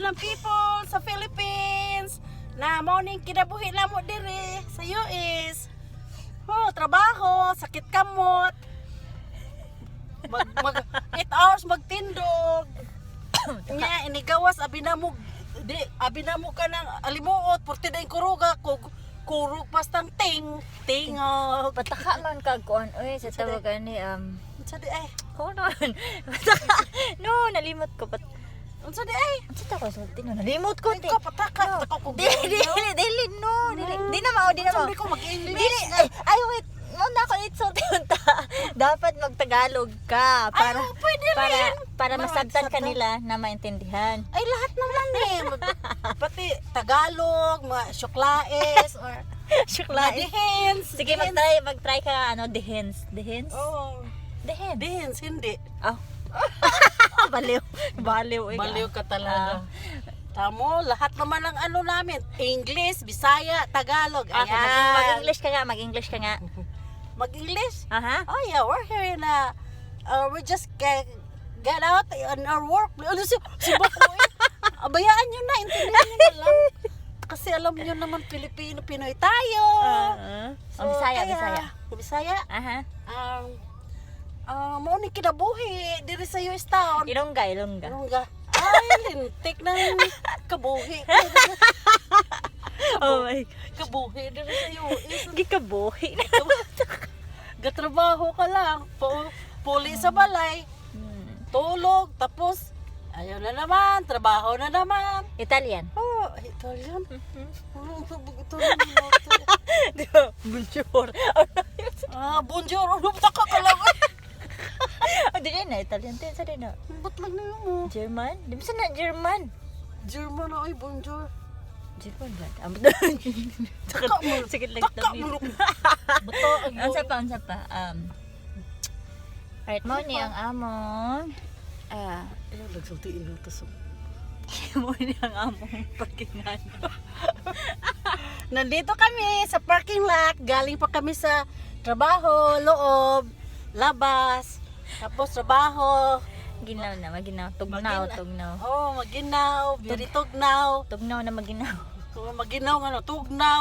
lang people sa Philippines na morning kinabuhi na mo diri sa US. Oh, trabaho, sakit kamot. Mag 8 hours magtindog. Nya inigawas abi na mo ka ng alimuot, porti na yung kuruga kurug pastang tingog. Pataka man kag kuan oy sa tawagan ni Unsa di ay? Konon. Pataka. No, nalimot ko pat. Unsa di ay? Unsa ta ko sulti no? Nalimot ko di. Ko pataka ko. Dili no. Di na mao. Sabi ko mag-English. Dili ay wait. Mo na ko insulti unta. Dapat magtagalog ka para pwede rin. para masabtan kanila na maintindihan. Ay lahat naman eh. Pati Tagalog, mga syuklaes or Syuklay. dehens. Sige, mag-try ka ano, dehens. Dehens? Oh, Dehens. dehens hindi. Oh. Baliw. Baliw. Baliw ka talaga. Tamo, lahat naman ng ano namin, English, Bisaya, Tagalog. Okay, Ayan. mag-English ka nga, mag-English ka nga. Mag-English? Aha. Oh yeah, we're here in we just get out on our work. Ano si Bakoy? Abayaan nyo na, intindihan nyo na lang. Kasi alam nyo naman, Pilipino, Pinoy tayo. Bisaya, kaya, Bisaya. Bisaya. Aha. Mao ni kinabuhi diri sa US town. Ilongga. Ano nga? Ay, lintik ng kabuhi. Oh my. Kabuhi diri sa US. Gikabuhi. Gatrabaho ka lang. Puli sa balay. Tulog. Tapos, ayaw na naman. Trabaho na naman. Italian. Oh, Italian. Di ba? Bonjour. Bonjour. Ano ba ka lang? Di na, Italian din. Sa din na. Ba't lang na yun mo? German? Di ba na German? German na ay bonjour. German ba? Taka mo. Sige lang Taka tabi. mo. Bato. Unsa pa. Alright, mo ni ang among Ayaw, nagsultiin lang ito. mo ni ang among parkingan. Nandito kami sa parking lot. Galing pa kami sa trabaho, loob, labas. Tapos trabaho. Ginaw na, maginaw. Tugnaw. Oh, maginaw. Very tugnaw. Tugnaw na maginaw. Maginaw nga no, tugnaw.